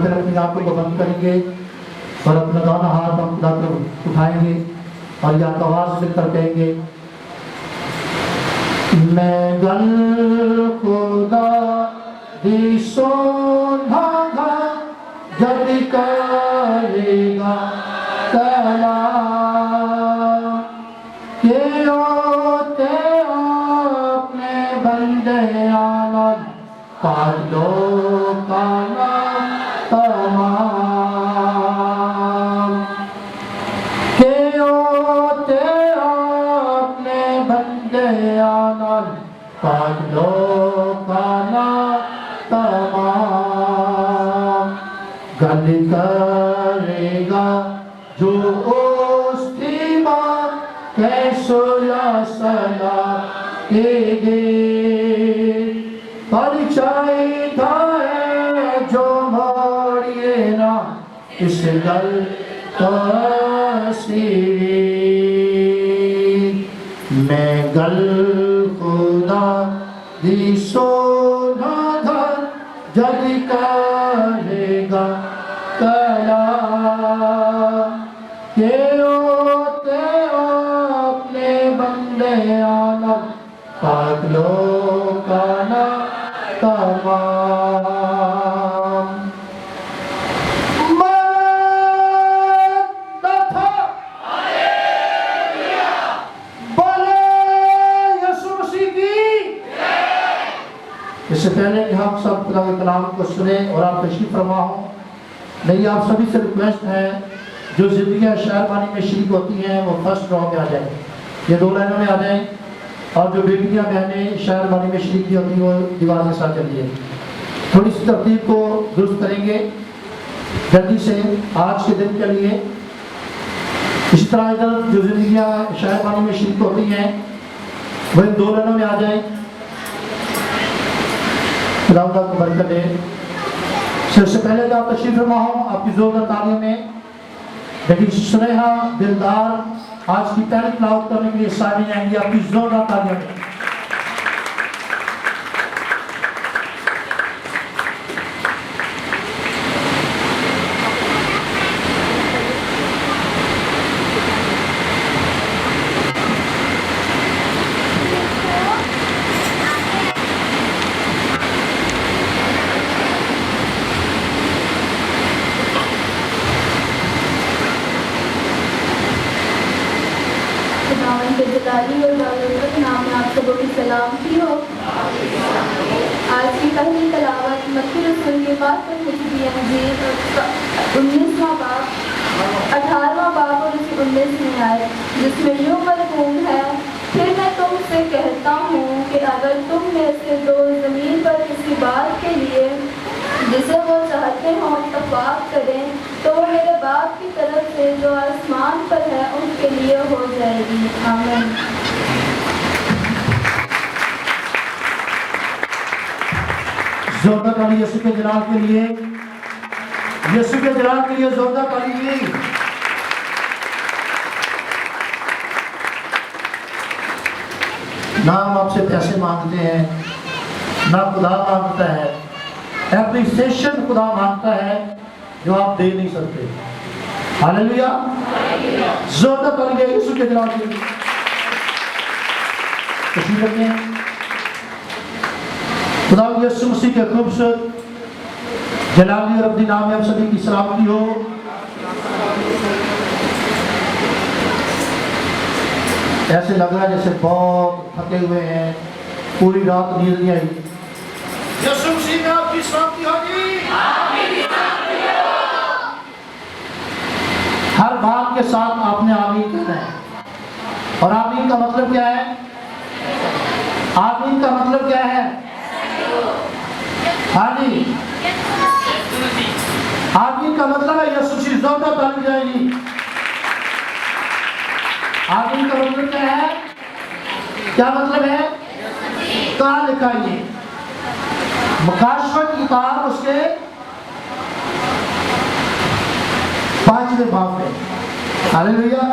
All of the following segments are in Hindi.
बार फिर अपनी आंखों को बंद करेंगे और अपना दोनों हाथ हम खुदा को उठाएंगे और या तो आवाज मिलकर कहेंगे, मैं गल खुदा दी सोनागा जब करेगा कला के होते अपने बंदे आनंद पालो काना तमाम के होते अपने बंदे आनंद पालो काना तमाम गल करेगा जो उसकी बात कैसो या सला के परिचय है जो मोड़िए ना इस गल तस्वीर मैं गल खुदा दी सोना घर जब करेगा कला के होते अपने बंदे आलम पागलो काना तमाम इससे पहले कि हम सब खुदा के कलाम को सुने और आप तशरीफ फरमा हो, मेरी आप सभी से रिक्वेस्ट है जो जिंदगियाँ शहरबानी में शरीक होती हैं वो फर्स्ट रो में आ जाए, ये 2 लाइनों में आ जाए, और जो बेटियाँ बहनें शहरबानी में शरीक नहीं होती वो दीवार के साथ चलिए। थोड़ी सी तरतीब को दुरुस्त करेंगे जल्दी से आज के दिन के लिए। इसी तरह इधर जो जिंदगियाँ शहरबानी में शरीक होती हैं वो इन 2 लाइनों में आ जाए। खुदा को बरकत दे। सबसे पहले तो आप तशरीफ फरमा हो, आपकी जोरदार तालियों में बेटी सुनेहा दिलदार आज की पहली तिलावत करने के लिए सामने आएंगी, आपकी जोरदार तालियों में। नाम में आप सबों की सलामती हो। आज की पहली तलावत मत्ती रसूल के पास पर मुझे अंजीर 19वां बाब 18वां बाब और 19 में आए, जिसमें यूं मरहूम है, फिर मैं तुमसे कहता हूँ कि अगर तुम में से 2 जमीन पर किसी बात के लिए जिसे वो चाहते हो इत्तफाक करें तो वो मेरे बाप की तरफ से जो आसमान पर है उनके लिए हो जाएगी। आमीन। जोरदार ताली यीशु के जलाल के लिए, यीशु के जलाल के लिए जोरदार ताली। ना हम आपसे पैसे मांगते हैं, ना खुदा मांगता है, एप्रिसिएशन खुदा मांगता है जो आप दे नहीं सकते। हालेलुया। जोरदार ताली यीशु के जलाल के लिए। खुदा यीशु मसीह के खूबसूरत जलाली और अपनी नाम में आप सभी की सलामती हो। ऐसे लग रहा है जैसे बहुत थके हुए हैं, पूरी रात नींद नहीं आई। यीशु मसीह में आपकी सलामती होगी। हर बात के साथ आपने आमीन कहना है। और आमीन का मतलब क्या है? आमीन का मतलब क्या है? हाँ जी, आमीन का मतलब है यीशु मसीह जोरदार ताली जाएगी। आमीन का मतलब क्या है? क्या मतलब है? कहाँ लिखा है ये? मुकाशवत की किताब उसके 5वें बाब में। हालेलुया।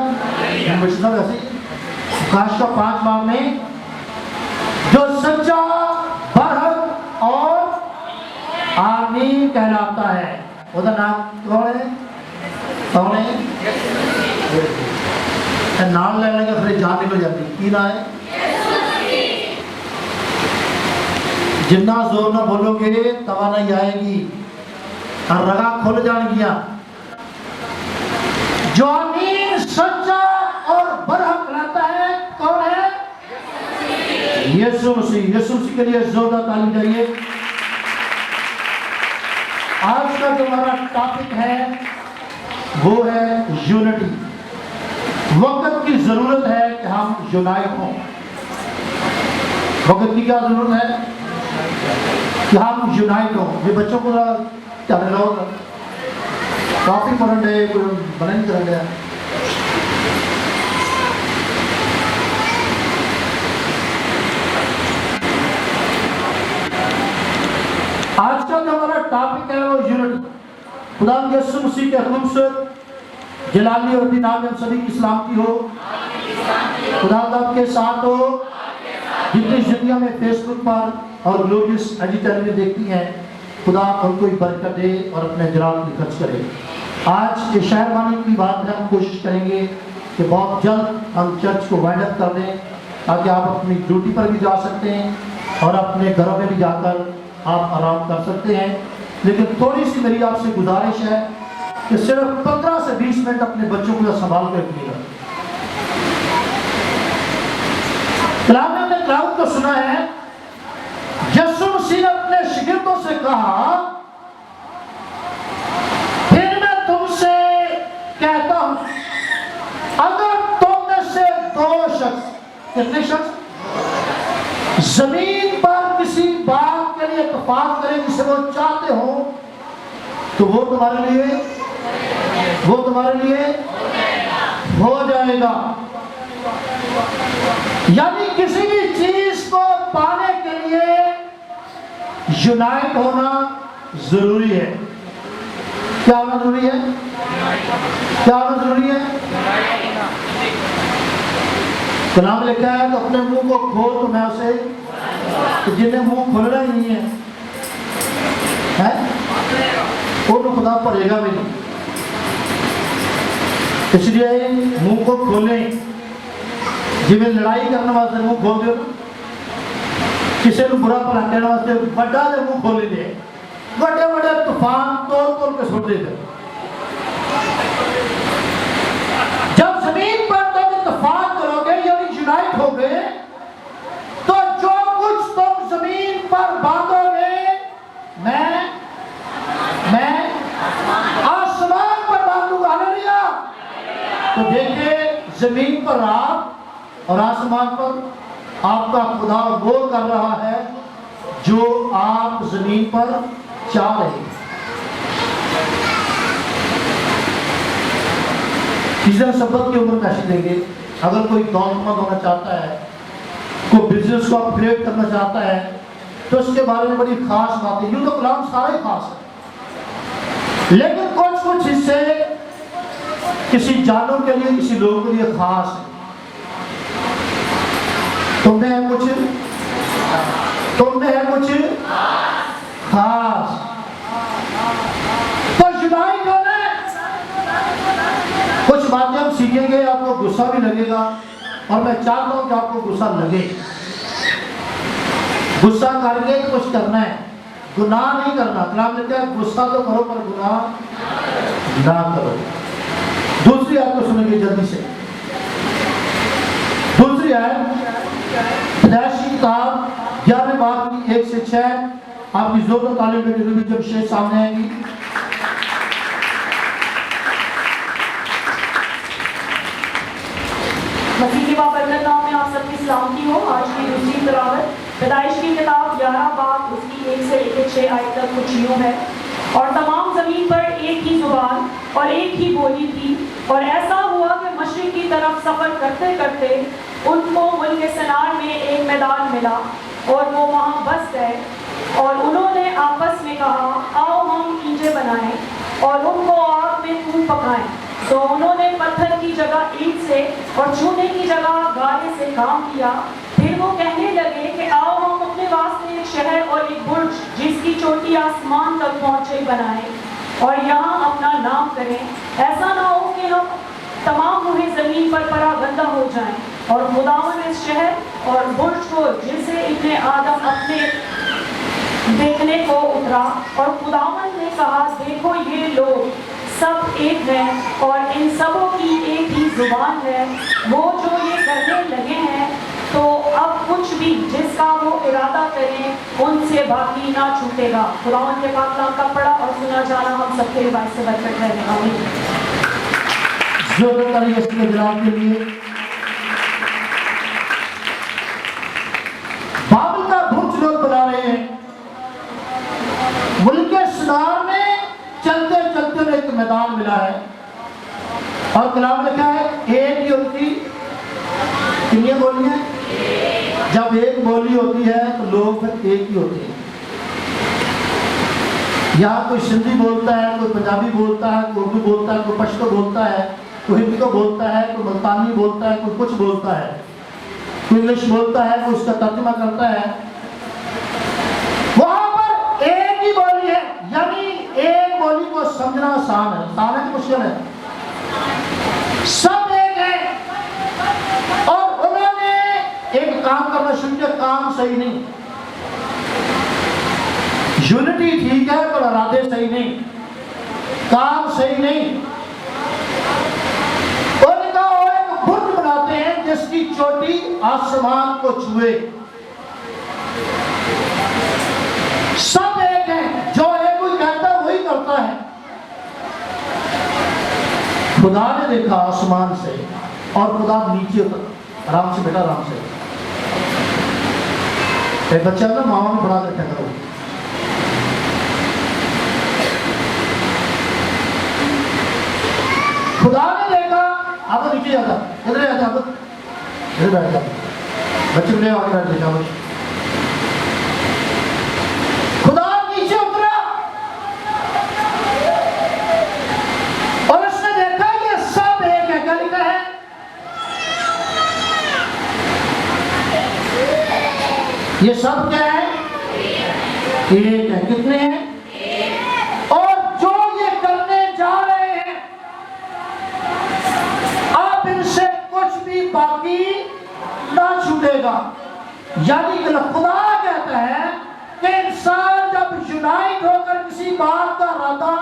मुकाशवा 5 बाब में जो सच्चा बरहक और आमीन कहलाता है ਉਹਦਾ ਨਾਮ ਕੌਣ ਹੈ? ਕੌਣ ਹੈ? ਇਹ ਨਾਮ ਲੈ ਲੈਂਗੇ ਫਿਰ ਜਾन निकल जाती। की नाम है? जिन्ना जोर ना बोलोगे तवानाई आएगी और रगा खुल जाएगी। जो अमीन सच्चा और बरहक रहता है कौन है? यीशु मसीह। यीशु मसीह के लिए जोरदार ताली चाहिए। आज का जो हमारा टॉपिक है वो है यूनिटी। वक्त की जरूरत है कि हम यूनाइट हों। वक्त की क्या जरूरत है कि हम यूनाइट हों। ये बच्चों को क्या होगा टॉपिक पढ़ रहे बना नहीं कर रहे। आज का जो हमारा टॉपिक है वो यूनिटी। खुदा यीशु मसीह के हुक्म से जलाली और नाम में सभी की सलामती हो। खुदा आपके साथ हो। जितनी दुनिया में फेसबुक पर और लोग इस एडिटर में देखती हैं, खुदा उनको बरकत दे और अपने जलाल की खर्च करे। आज ये शहरवानी की बात है, हम कोशिश करेंगे कि बहुत जल्द हम चर्च को वाइंड अप कर दें ताकि आप अपनी ड्यूटी पर भी जा सकते हैं और अपने घरों में भी जाकर आप आराम कर सकते हैं। लेकिन थोड़ी सी मेरी आपसे गुजारिश है कि सिर्फ 15 से 20 मिनट अपने बच्चों को संभाल कर रखिएगा। कलाम ने अपने कलाम को सुना है, यीशु मसीह ने अपने शिगिर्दों से कहा, फिर मैं तुमसे कहता हूं, अगर तुम में से 2 शख्स, कितने शख्स जमीन पर किसी बात के लिए इत्तेफाक करें जिसे वो चाहते हो, तो वो तुम्हारे लिए हो जाएगा। यानी किसी भी चीज को पाने के लिए यूनाइट होना जरूरी है। क्या होना जरूरी है? क्या होना जरूरी है? कलाम लिखा है तो अपने मुंह को खोल तो मैं उसे, तो जिन्हें मुंह खोलना ही नहीं है वो तो खुदा पड़ेगा भी नहीं। इसलिए मुंह को खोलें। जिमें लड़ाई करने वास्ते मुंह खोल दो, किसी को बुरा भला कहने वास्ते बड़ा दे मुंह खोल दे, बड़े बड़े तूफान तोड़ के सुट देते। जब जमीन पर तुम इत्तेफाक करोगे यानी यूनाइट हो गए, तो जो कुछ तुम जमीन पर बांधोगे मैं आसमान पर बांधूंगा। हालेलुया। तो देखिए जमीन पर आप और आसमान पर आपका खुदा वो कर रहा है जो आप जमीन पर चाह रहे हैं। तीसरा शब्द की उम्र कैसे देंगे? अगर कोई दौलतमंद होना चाहता है, कोई बिजनेस को अपग्रेड करना चाहता है, तो उसके बारे में बड़ी खास बात है। यूं तो कलाम सारा ही खास है, लेकिन कुछ हिस्से किसी जानों के लिए, किसी लोगों के लिए खास है। तुम में है कुछ खास। तो यूनाइट होने कुछ बातें हम सीखेंगे, आपको गुस्सा भी लगेगा और मैं चाहता हूं कि आपको गुस्सा लगे। गुस्सा करके कुछ करना है, गुनाह नहीं करना। कलाम लिखता है गुस्सा तो करो पर गुनाह ना करो। दूसरी आयत को सुनेंगे जल्दी से। दूसरी आयत पैदाइश की किताब 11वें बाब की 1 से 6। आपकी जोर तालीम में जब विशेष सामने आएंगी। मसीह की बाबरकत नाम में आप सबकी सलामती हो। आज की दूसरी तिलावत पैदाइश की किताब 11 बाब उसकी 1 से लेकर 6 आयत तक कुछ यूं है, और तमाम जमीन पर एक ही जुबान और एक ही बोली थी। और ऐसा हुआ कि मशरिक की तरफ सफर करते करते उनको मुल्क सनार में एक मैदान मिला और वो वहाँ बस गए। और उन्होंने आपस में कहा, आओ हम ईंटें बनाएं और उनको आग में खूब पकाएं। तो उन्होंने पत्थर की जगह ईंट से और चूने की जगह गारे से काम किया। फिर वो कहने लगे कि आओ हम अपने वास्ते एक शहर और एक बुर्ज जिसकी चोटी आसमान तक पहुँचे बनाएं। और यहाँ अपना नाम करें। ऐसा ना हो कि हम तमाम रूहें ज़मीन पर परागंदा हो जाएं और खुदावन इस शहर और बुर्ज को जिसे इब्ने आदम अपने देखने को उतरा और खुदावन ने कहा, देखो ये लोग सब एक हैं और इन सबों की एक ही जुबान है। वो जो ये करने लगे हैं तो अब कुछ भी जिसका वो इरादा करें उनसे बाकी ना छूटेगा। खुदावन के पाक कलाम का पढ़ा और सुना जाना हम सबके लिए बाइस से बरकत रहेगा। आमीन। जोर करिए इसके जवाब के लिए। बाबल का बुर्ज लोग बना रहे हैं। मुल्क सुनार में चलते चलते एक मैदान मिला है और कलाम लिखा है एक ही होती। कितनी बोली है? जब एक बोली होती है तो लोग फिर एक ही होते हैं। यहाँ कोई सिंधी बोलता है, कोई पंजाबी बोलता है, कोई उर्दू बोलता है, कोई पश्तो बोलता है, कोई हिंदी को बोलता है, कोई मुल्तानी बोलता है, कोई कुछ बोलता है, कोई इंग्लिश बोलता है, कोई उसका तर्जुमा करता है। वहां पर एक ही बोली है, यानी एक बोली को समझना आसान है, आसान है मुश्किल है। सब एक है और उन्होंने एक काम करना शुरू किया। काम सही नहीं, यूनिटी ठीक है पर इरादे सही नहीं, काम सही नहीं। उनका एक बुर्ज बनाते हैं जिसकी चोटी आसमान को छुए। सब एक है, जो है कोई कहता है वही करता है। खुदा ने देखा आसमान से और खुदा नीचे उतर। आराम से बेटा, आराम से। एक बच्चा ना मामा ने पढ़ा रखा करो। खुदा ने देखा, आप नीचे जाता, इधर जाता, इधर बैठ जा, बच्चे ने आगे बैठ देखा। खुदा नीचे उतरा और उसने देखा ये सब एक है। क्या लिखा है? ये सब क्या है? एक है। कितने हैं? और जो ये करने जा रहे हैं अब इनसे कुछ भी बाकी ना छूटेगा। यानी कि खुदा कहता है कि इंसान जब यूनाइट होकर किसी बात का इरादा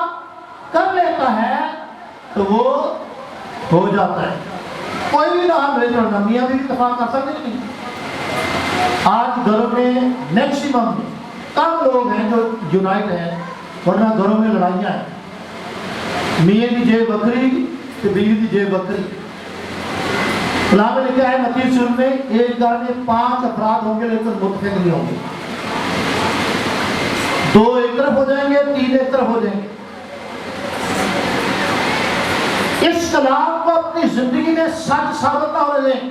कर लेता है तो वो हो जाता है। कोई भी ना हम ले मियाँ भी इत्तेफाक कर सकते नहीं। आज घरों में मैक्सिमम कम लोग हैं जो यूनाइट हैं, वरना घरों में लड़ाइयाँ हैं। मियाँ की जेब बकरी तो बीवी की जेब बकरी। कलाम में लिखा है मत्ती सूरह में एक घर में 5 अफराद होंगे लेकिन मुत्तफिक नहीं होंगे। 2 एक तरफ हो जाएंगे, 3 एक तरफ हो जाएंगे। इस कलाम को अपनी जिंदगी में सच साबित ना होने दें।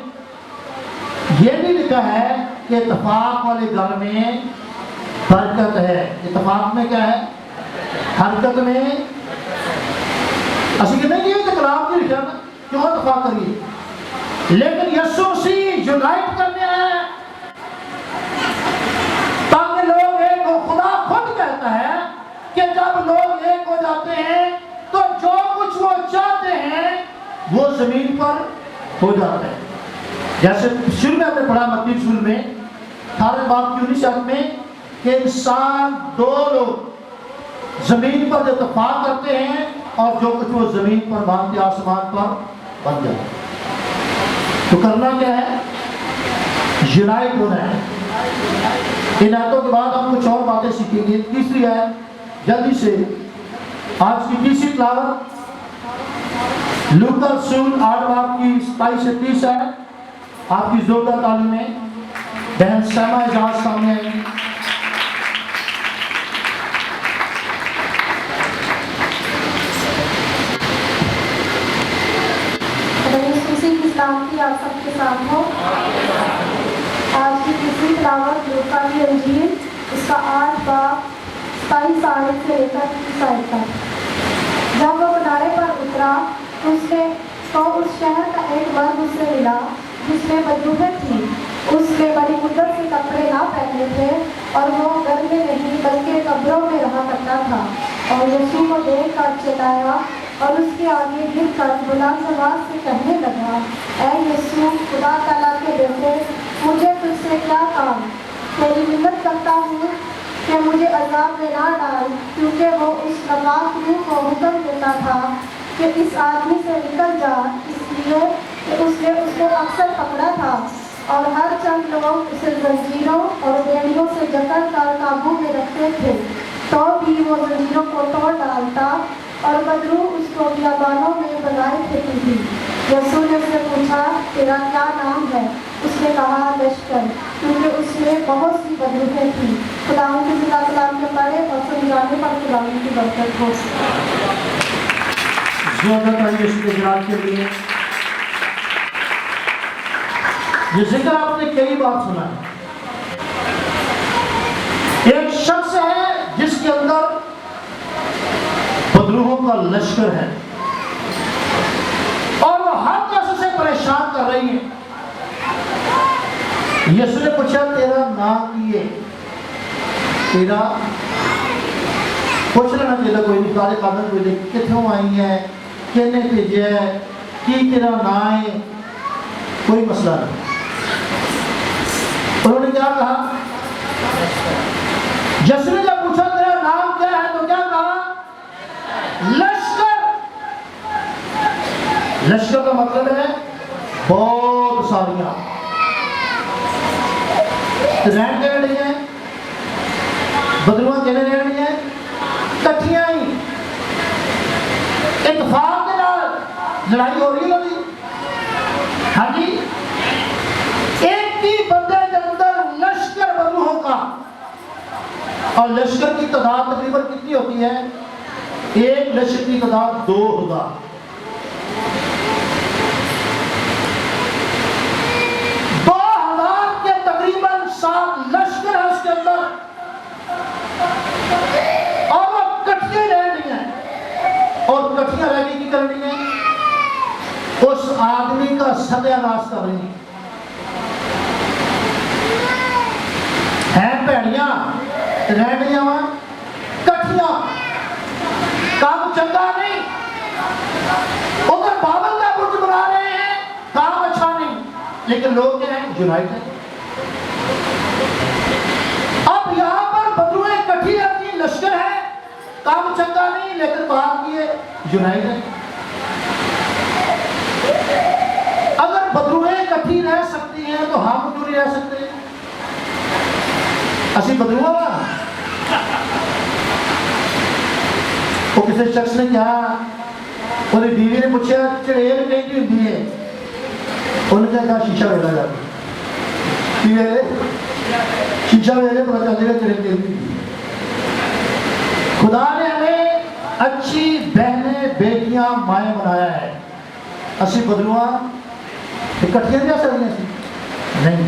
यह भी लिखा है कि इत्तेफाक वाले घर में बरकत है। इत्तेफाक में क्या है? हरकत में। असली के नहीं तो कलाम नहीं लिखा ना, क्यों इत्तेफाक करिए। लेकिन यीशु मसीह यूनाइट करने आया ताकि लोग एक हो। खुदा खुद कहता है कि जब लोग एक हो जाते हैं तो जो कुछ वो चाहते हैं वो जमीन पर हो जाता है। जैसे शुरू में हमने पढ़ा मत्ती सूरह में 18 बाब की 19 में कि इंसान 2 लोग जमीन पर इत्तेफाक करते हैं और जो कुछ वो जमीन पर बांधते आसमान पर बन जाता है। तो करना क्या है? यूनाइट होना है। इन आयतों के बाद हम कुछ और बातें सीखेंगे। तीसरी है, जल्दी से आज की तीसरी तिलावत लूका रसूल 8 बाब की 27 से 30 है। आपकी जोरदार ताली में बहन सैमा एजाज सामने आएंगी। की आप सबके साथ हो। आज की तीसरी तिलावत लूका की अंजील उसका 8 बाब 27 आयत से लेकर 30 आयत तक। जब वो किनारे पर उतरा तो उस शहर का एक मर्द उससे मिला जिसमें बदबूहत थी। उसने बड़ी मुद्दत से कपड़े ना पहने थे और वो घर में नहीं बल्कि कब्रों में रहा करता था। और यीशु को देखकर चिल्लाया और उसके आगे गिरकर बुलंद आवाज से कहने लगा, ऐ यीशु, खुदा ताला के बेटे, मुझे तुझसे क्या काम? तेरी मिन्नत करता हूँ कि मुझे अजाब में ना डाल। क्योंकि वो उस नापाक रूह को हुक्म देता था कि इस आदमी से निकल जा, इसलिए कि उसने उसको अक्सर पकड़ा था और हर चंद लोग उसे जंजीरों और बेड़ियों से जकड़ कर काबू में रखते थे, तो भी वो जंजीरों को तोड़ डालता और बदरू उसको बियाबानों में बनाए फेंकती थी। यीशु ने उससे पूछा, तेरा क्या नाम है? उसने कहा, लश्कर, क्योंकि उसमें बहुत सी बदरूहें थी। खुदावंद की जिंदा कलाम के पढ़े और समझाने पर खुदावंद की बरकत हो। के लिए ये जिक्र आपने कई बार सुना है। एक शख्स है जिसके अंदर बदरूहों का लश्कर है और वो हर तरह से परेशान कर रही है। यीशु ने पूछा, तेरा नाम ये? तेरा पूछ लेना चाहिए कोई नहीं, सारे कागज कोई देख कितों आई है, किन्ने भेजे है, की तेरा नाम है, कोई मसला नहीं। उन्होंने क्या कहा? यीशु ने जब पूछा तेरा नाम क्या है तो क्या कहा? लश्कर। लश्कर का मतलब है बहुत सारियां रैन कह रही है, बदरुआ कह रही है, कट्ठियां ही इत्तेफाक के नाल लड़ाई हो रही है। हाँ जी, एक ही बंदे के अंदर लश्कर बदरूहों का, और लश्कर की तादाद तकरीबन कितनी होती है? एक लश्कर की तादाद 2000। 2000 के तकरीबन 7 लश्कर है उसके अंदर और वो कट्ठियां रह रही हैं। और कट्ठियां रहने की करनी है, उस आदमी का सत्यानाश कर रही है भैड़ियां रह गई वहां कट्ठियां, काम चंगा नहीं। उधर बाबल का बुर्ज बना रहे हैं, काम अच्छा नहीं, लेकिन लोग क्या हैं? यूनाइटेड। अब यहां पर बदरुए कट्ठी अपनी लश्कर है, काम चंगा नहीं, लेकिन बात की है यूनाइटेड। अगर बदरुए कट्ठी रह सकती हैं तो हम क्यों नहीं रह सकते? असि बदरुआ वो किसी शख्स ने कहा, उन्हें बीवी ने पूछा, चढ़ेल कहीं होती है? उन्होंने कहा, शीशा वेला जाता शीशा वेले पता चल जाएगा चढ़ेल कहीं। खुदा ने हमें अच्छी बहनें, बेटियां, माएँ बनाया है। असि बदरुआ इकट्ठियां जा सकती नहीं।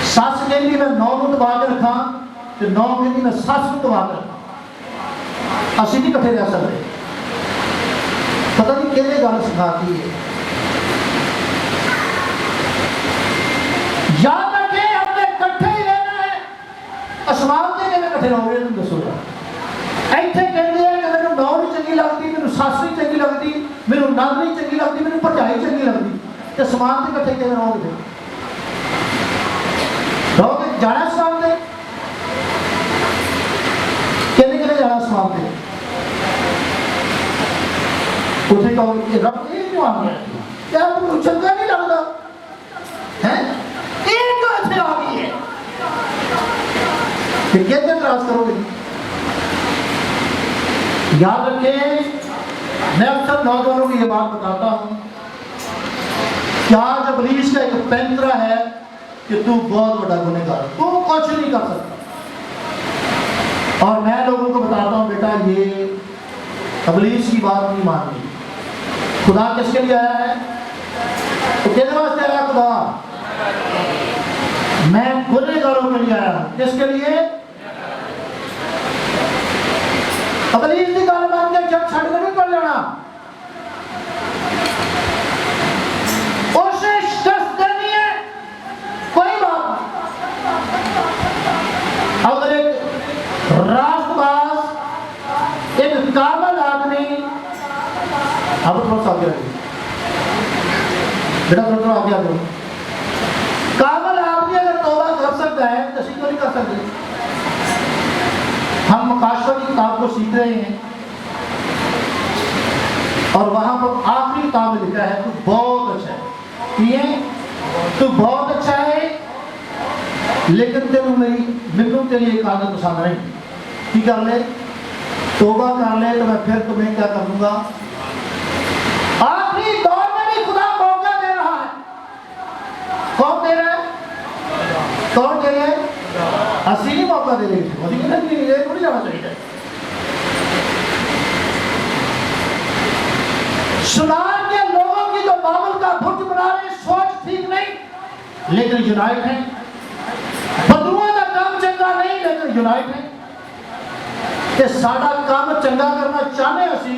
सस कहती मैं 9 को दबा के रखा तो 9 कहती मैं 7 को दबा के रखा। असि नहीं कट्ठे रह सकते। पता नहीं किहड़ी गल सिखाती है। याद रखें, हमने कट्ठे ही रहना है। आसमान से किवें कट्ठे रहोगे तुम दसो। ਇੱਥੇ ਕਹਿੰਦੇ ਆ ਕਿ ਮੈਨੂੰ ਨੌ ਨਹੀਂ ਚੰਗੀ ਲੱਗਦੀ, ਮੈਨੂੰ ਸੱਸ ਨਹੀਂ ਚੰਗੀ ਲੱਗਦੀ, ਮੈਨੂੰ ਨੰਦ ਨਹੀਂ ਚੰਗੀ ਲੱਗਦੀ, ਮੈਨੂੰ ਭਰਜਾਈ ਚੰਗੀ ਲੱਗਦੀ, ਤੇ ਸਮਾਨ ਤੇ ਇਕੱਠੇ ਕਿਵੇਂ ਰਹੋਗੇ? ਰਹੋਗੇ? ਜਾਣਾ ਸਮਾਨ ਤੇ? ਕਿਹਨੇ ਕਿਹਨੇ ਜਾਣਾ ਸਮਾਨ ਤੇ? ਉੱਥੇ ਕਹੋਗੇ ਕਿ ਰੱਬ ਇਹ ਕਿਉਂ ਆ ਗਿਆ? क्या तुमको चंगा नहीं लगता है? एक तो अच्छे आ गई है कि कैसे त्रास करोगे? याद रखें, मैं अक्सर नौजवानों को ये बात बताता हूं कि आज इब्लीस का एक पैंतरा है कि तू बहुत बड़ा गुनहगार, तू कुछ नहीं कर सकता। और मैं लोगों को बताता हूं, बेटा ये इब्लीस की बात नहीं माननी। खुदा किसके लिए आया है? तो किस वास्ते आया खुदा? मैं गुनहगारों के लिए आया हूं। किसके लिए? इब्लीस की गल मान के जब छड़ के नहीं पड़ जाना। उसे शिकस्त देनी है, कोई बात। अगर एक रास्तबाज अब थोड़ा सा आगे आइए बेटा, थोड़ा आगे आ जाओ। कामल आदमी अगर तौबा कर सकता है तो क्यों नहीं कर सकते? हम मकाशवा की किताब को सीख रहे हैं और वहां पर आखिरी किताब में लिखा है तू बहुत अच्छा है, ये तू बहुत अच्छा है, लेकिन तेनू मैनू तेरी एक आदत पसंद नहीं। की कर ले? तौबा कर ले तो मैं फिर तुम्हें क्या कर दूंगा। आखिरी दौर में भी खुदा मौका दे रहा है। कौन दे रहा है? कौन दे रहा है? असी नहीं मौका दे रही थी, थोड़ी जाना चाहिए। सुनार के लोगों की जो बाबुल का बुत बना रहे, सोच ठीक नहीं लेकिन यूनाइट है। बदुआ का काम चंगा नहीं लेकिन यूनाइट है। कि साडा काम चंगा करना चाहते असी,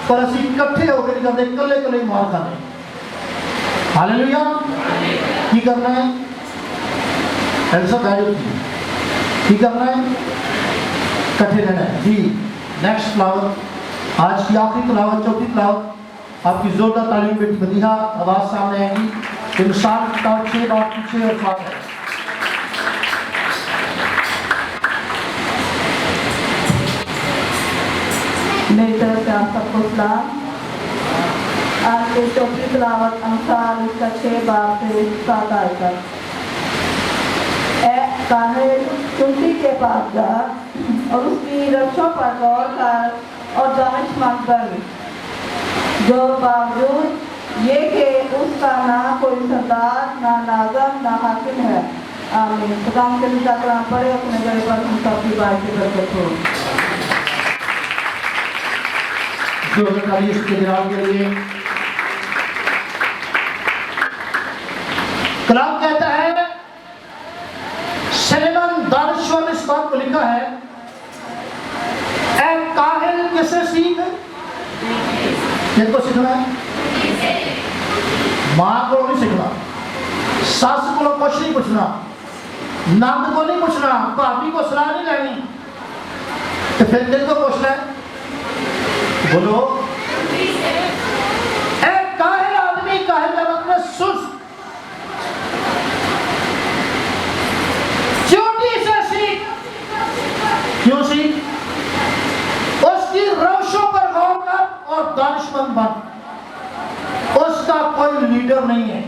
पर असी इकट्ठे होकर नहीं करते, कले कले मार खाते। हालेलुया। की करना है? ऐसा बैठो की करना है? इकट्ठे रहना है जी। नेक्स्ट फ्लावर, आज की आखिरी तलावत, चौथी तलावत। आपकी जोरदार तालीम बेटी मदीहा, आवाज सामने आएगी। इंसान का 6 बार पीछे और साथ है। मेरी तरफ से आप सबको सलाम। आज की चौथी तलावत अमसाल उसका 6 बार से 7 आयत तक। ए काहिल चुनती के पास जा और उसकी रक्षों पर गौर कर और दानिशमंद बन, जो बावजूद ये कि उसका ना कोई सरदार, ना नाज़म, ना हाकिम है। आमीन। खुदा के लिए कलाम पढ़े, अपने जगह पर हम सबकी बात की बरकत हो। इसके जवाब के लिए कलाम कहता है, सलेमान दानिश्वर ने इस बात को लिखा है, ए काहिल किससे सीख? किसको सीखना है? मां को नहीं सीखना, सास को कुछ नहीं पूछना, नंद को नहीं पूछना, भाभी को सलाह नहीं लेनी, तो फिर दिल को पूछना है। बोलो, एक काहिल आदमी, काहिल का मतलब सुस्त, चोटी से सीख। क्यों सीख? उसकी रवशों पर गौर कर और दानिशमंद बन। उसका कोई लीडर नहीं है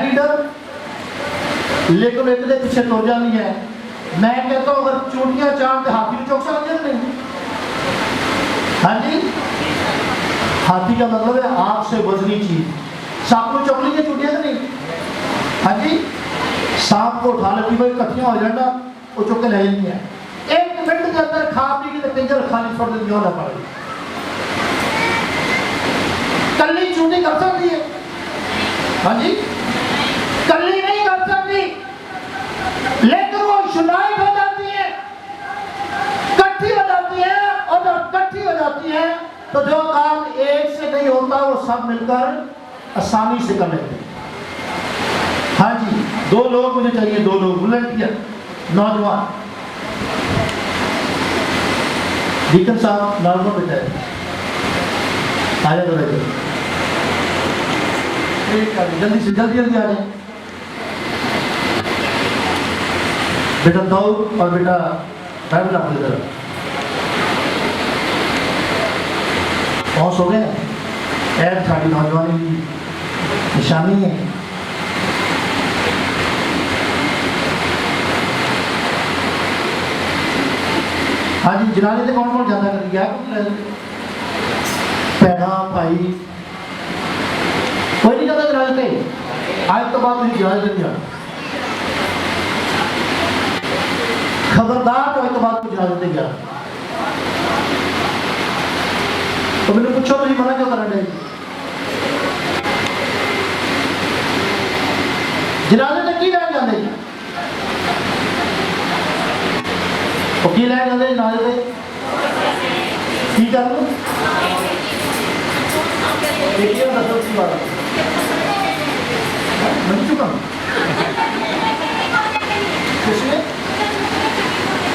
लीडर, लेकिन इतने पीछे तो जानी है। मैं कहता हूं अगर चोटियां चांद हाथी चौक सकते नहीं। हाँ जी, हाथी का मतलब है आग से वजनी चीज। सांप को चौक लीजिए, चोटियां तो नहीं। हाँ जी, सांप को उठा लेती भाई, कट्ठियां हो जाना, वो चुप के ले जाती है। 1 मिनट के अंदर खा पी के पिंजर खाली छोड़ देती होना पड़ेगी। कल्ली चूटी कर सकती है? हाँ जी, कल्ली नहीं कर सकती, लेकिन वो यूनाइट हो जाती है, इकट्ठी हो जाती है। और जब इकट्ठी हो जाती है तो जो काम एक से नहीं होता वो सब मिलकर आसानी से कर लेते हैं। हाँ जी, 2 लोग मुझे चाहिए, 2 लोग वॉलंटियर, नौजवान। डीकन साहब नॉर्मल बेटा है, आया तो रहे जल्दी से जल्दी आ जाए। बेटा दाऊद और बेटा बाइबल आपकी तरफ पहुंच हो गए। ऐड साड़ी नौजवानी की निशानी है। हाँ जी, जनाने से कौन कौन जाता कर दिया? भैन भाई कोई नहीं जाता जनाने से। आज तो बात नहीं जनाने से नहीं जाता। खबरदार तो आज तो बात को जनाने से गया तो मैंने पूछो तो मना क्यों करना? जनाजे तक की लैन जाते वो की लैन जाते जनाजे से की कर लो। बन चुका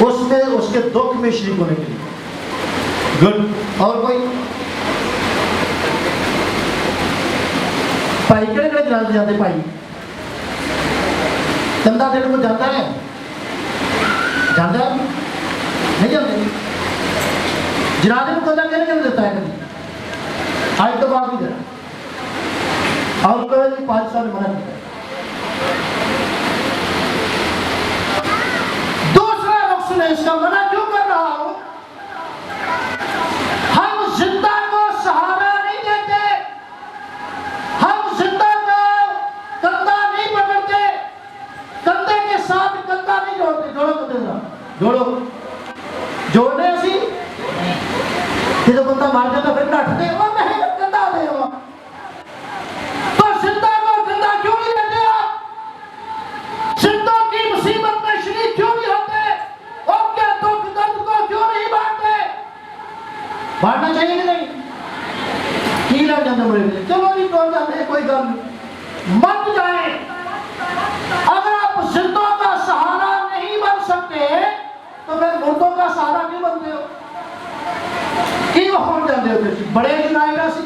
उसमें उसके दुख में शरीक होने के लिए। गुड। और कोई भाई किहड़े किहड़े जनाजे जाते भाई कंधा देने को जाता है नहीं जाते जनाजे को कंधा किहने किहने देता है कभी आज तो बात भी देना और कोई 5 साल मना किया दूसरा रुख सुने इसका मना क्यों कर रहा हूं हम जिंदा को सहारा नहीं देते हम जिंदा का कंधा नहीं पकड़ते कंधे के साथ कंधा नहीं जोड़ते जोड़ो कंधे जोड़ो जोड़ने सी जो बंदा मार जाता फिर नठते और नहीं कंधा दे तो जिंदा को कंधा क्यों नहीं देते आप जिंदों की मुसीबत में शरीक क्यों नहीं होते और क्या दुख दर्द को क्यों नहीं बांटते बांटना चाहिए कि नहीं की लग जाते बड़े चलो नहीं बोल जाते कोई गल नहीं मत जाए अगर आप जिंदों का सहारा नहीं बन सकते तो फिर मुर्दों का सहारा क्यों बनते हो की हो जाते हो फिर बड़े जुनाएगा सी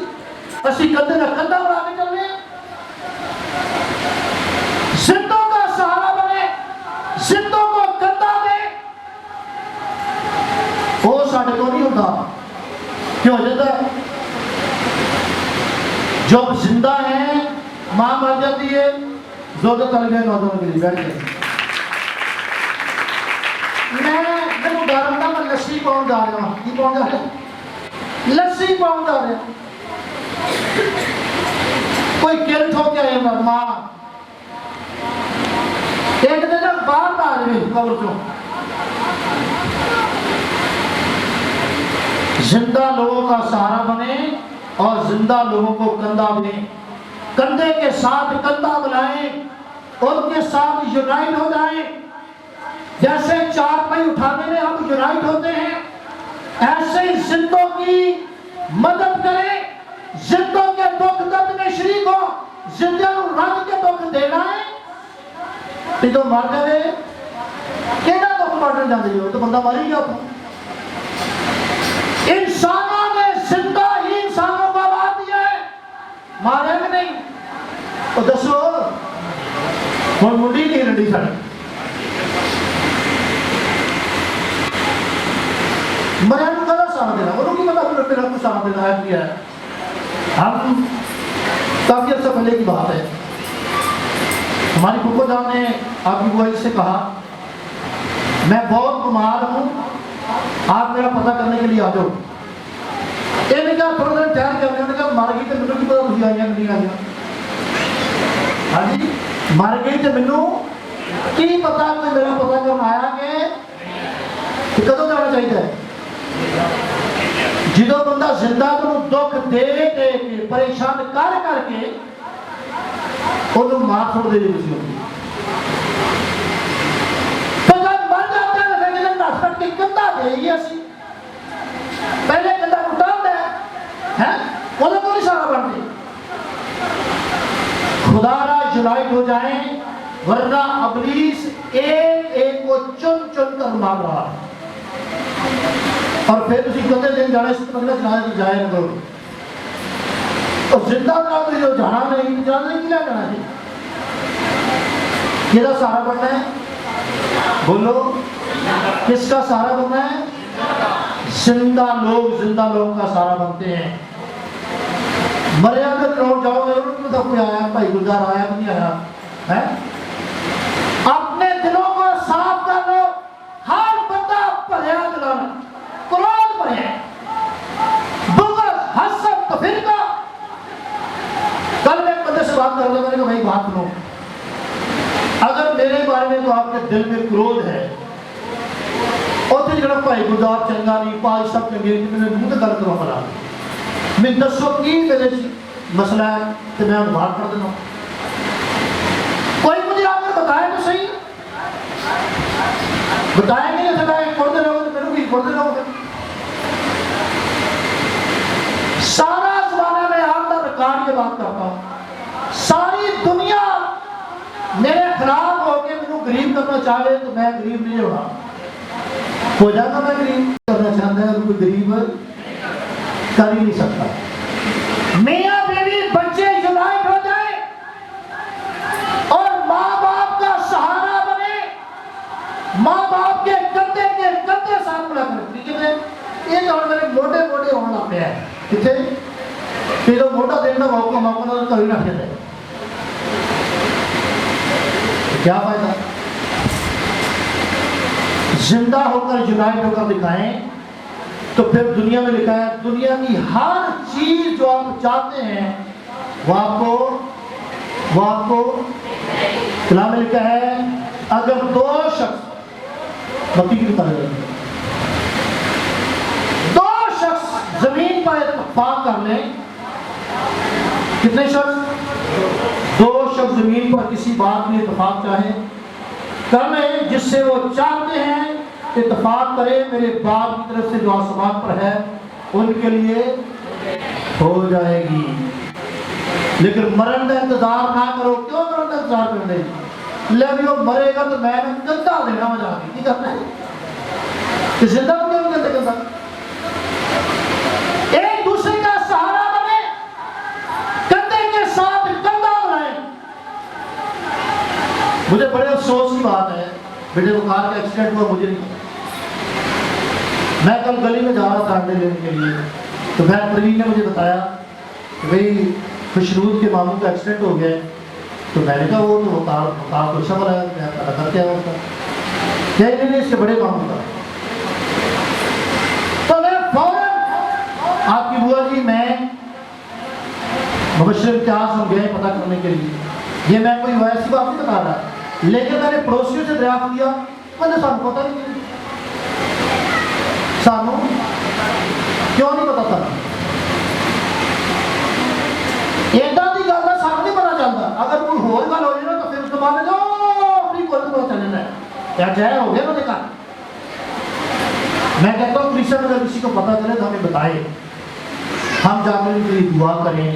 असि कंधे ना कंधा बना के चलने जिंदों का सहारा बने जिंदों को कंधा दे वो साढ़े को नहीं होता क्यों हो जाता जब जिंदा है मां मर जाती है जो तो तल गए नौजवान के लिए बैठ गए मैं उदाहरण था मैं लस्सी पाउन जा रहा हूँ की पाउन जा रहा लस्सी पाउन जा रहा कोई किल ठोक आए मां एक दिन बाहर आ रहे कब्र चो जिंदा लोगों का सहारा बने और जिंदा लोगों को कंधा बने कंधे के साथ कंधा मिलाएं उनके साथ यूनाइट हो जाएं जैसे चार पाई उठाने में हम यूनाइट होते हैं ऐसे ही जिंदों की मदद करें जिंदों के दुख दर्द में शरीक हो जिंदों रंग के दुख देना है तो मर जाए केड़ा दुख बांटने जाते हो तो बंदा मर ही गया इंसानों ने जिंदा ही इंसानों को मार दिया है मारे कि नहीं तो दसो हम मुंडी नहीं लड़ी साड़ी मरिया को कदा साथ देना उन्होंने की मतलब मेरा को साथ देना है किया हम काफी अर्सा पहले की बात है हमारी फूफो जान ने आपकी बुआई से कहा मैं बहुत बीमार हूं आप मेरा पता करने के लिए आ जाओ इन्हें कहा थोड़ा देर ठहर कर उन्होंने कहा मर गई तो मैनू की पता तुम आइया नहीं आइया हाँ जी मर गई तो मैनू की पता कोई मेरा पता करना आया कि कदों जाना चाहिए जो बंदा जिंदा तो दुख दे के परेशान कर करके उन्होंने मार छोड़ दे तो जब मर जाते हैं फिर नस कट के कंधा देगी असी पहले कंधा उठाता है उन्हें को नहीं सारा बनते खुदारा यूनाइट हो जाए वरना अबलीस एक एक को चुन चुन कर मार रहा है और फिर तुम कहते दिन जाने से पहले जनाजे जाए ना करो और जिंदा तो जो जाना नहीं जनाजे की जाना है किसका सहारा बनना है बोलो किसका सहारा बनना है जिंदा लोग का सहारा बनते हैं मरे अगर लोग जाओगे तो कोई आया भाई गुलजार आया नहीं आया है अपने दिलों को साफ कर लो हर बंदा भरिया दिलाना क्रोध भरे बुग़्ज़ हसद तफरीका कल मैं बंदे से बात कर रहा मैंने कहा भाई बात सुनो अगर मेरे बारे में तो आपके दिल में क्रोध है और जो भाई गुलजार चंगा नहीं पाँच सब चंगे मैंने मुंह तो गल करो भला मैं दसो की मेरे मसला है तो मैं बाहर कर देना कोई मुझे आकर बताए तो सही बताएंगे नहीं बताए पढ़ते रहोगे तो मेरे भी पढ़ते रहोगे सारा जमाना में आपका रिकॉर्ड ये बात करता हूं सारी दुनिया मेरे खिलाफ होकर मैंने गरीब करना चाहे तो मैं गरीब नहीं होगा हो जाएगा मैं गरीब करना चाहता है कोई गरीब कर ही नहीं सकता मियां बीवी बच्चे यूनाइट हो जाए माँ बाप के कंधे साथ मिला कर ये तो मेरे मोटे होने लग पे है कितने फिर तो मोटा देना मौका तो कभी ना खेले क्या फायदा। जिंदा होकर यूनाइट होकर दिखाएं तो फिर दुनिया में लिखा है दुनिया की हर चीज जो आप चाहते हैं वो आपको कलाम में लिखा है अगर दो शख्स मत्ती की किताब है दो शख्स जमीन पर इत्तेफाक कर लें कितने शख्स दो शख्स जमीन पर किसी बात में इत्तेफाक चाहे कर लें जिससे वो चाहते हैं इत्तेफाक करें मेरे बाप की तरफ से जो आसमान पर है उनके लिए हो जाएगी। लेकिन मरण का इंतजार ना करो क्यों मरण का इंतजार करने ले भी वो मरेगा तो मैं गंदा देना मजा आगे की करना है कि जिंदा क्यों गंदा गंदा एक दूसरे का सहारा बने कंधे के साथ कंधा बनाए। मुझे बड़े अफसोस की बात है बेटे को कार का एक्सीडेंट हुआ मुझे नहीं मैं कल गली में जा रहा था अंडे लेने के लिए तो बहन प्रवीण ने मुझे बताया कि भाई खुशरूद के मामू का एक्सीडेंट हो गया है तो मैंने कहा वो तो कार तो अच्छा बना मैं पता करके आया उसका क्या नहीं इसके बड़े मामू का तो मैं फौरन आपकी बुआ जी मैं मुबश्शिर इम्तियाज हम गए पता करने के लिए ये मैं कोई वैसी बात नहीं बता रहा लेकिन मैंने पड़ोसियों से दरियाफ्त किया मैंने सानू पता नहीं सानू क्यों नहीं पता था एदा की गल सानू नहीं पता चलता अगर कोई होर गल हो जाए ना तो फिर उसके बाद अपनी कोई पता चल जाता है या जय हो गया ना घर मैं कहता हूँ क्रिश्चियन अगर किसी को पता चले तो हमें बताए हम जाकर उनके लिए दुआ करें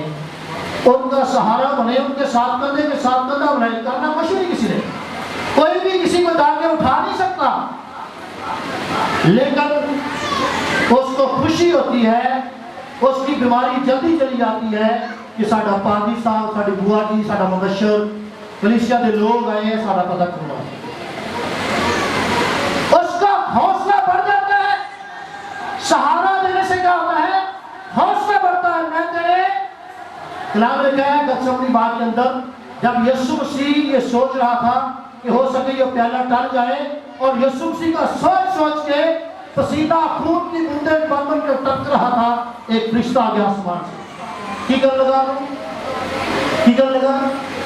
उनका सहारा बने उनके साथ कंधे के साथ कंधा बनाए करना कुछ नहीं किसी ने कोई भी किसी को डाल के उठा नहीं सकता लेकिन उसको खुशी होती है उसकी बीमारी जल्दी चली जाती है कि साडा पादी साहब साडी बुआ जी साडा मुबश्शिर कलीसिया के लोग आए हैं साडा पता करना उसका हौसला बढ़ जाता है सहारा देने से क्या होता है हौसला बढ़ता है। मैं तेरे कलाम में क्या है गत्सेमनी बाग के अंदर जब यीशु मसीह ये सोच रहा था कि हो सके ये प्याला टल जाए और यीशु मसीह का सोच के पसीना खून की बूंदें बन के टपक रहा था एक फरिश्ता आ गया आसमान से की कर लगा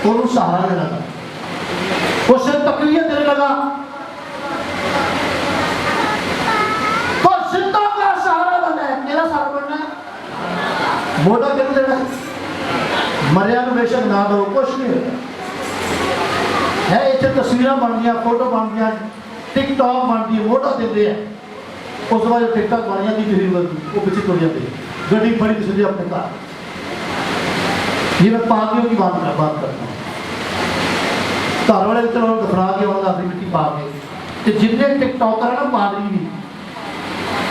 और उस सहारा देने लगा उसे तकलीफ देने लगा तो जिंदा का सहारा बनना है मेरा सहारा बनना है मोटा कर देना मरिया में बेशक ना दो कुछ नहीं है इतने तस्वीर बन गया फोटो बन गया टिकटॉक बन गई मोटा देते हैं उस बाद टिकटॉक बन जाती फिर वो पीछे तुर जाती गड्डी बड़ी किसी अपने घर ये मैं पागियों की बात करता हूँ घर वाले चलो घबरा के उन्होंने अपनी मिट्टी पा के जिन्हें टिकटॉकर है ना पादरी भी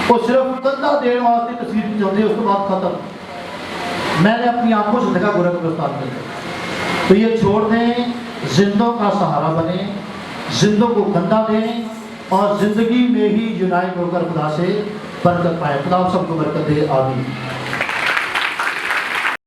वो सिर्फ कंधा देने वास्ते तस्वीर खिंचाते उसके बाद खत्म। मैंने अपनी आंखों से देखा गोरखपुर में तो ये छोड़ दें जिंदों का सहारा बने जिंदों को कंधा दें और जिंदगी में ही यूनाइट होकर खुदा से बरकत पाए। खुदा सबको बरकत दे आमीन।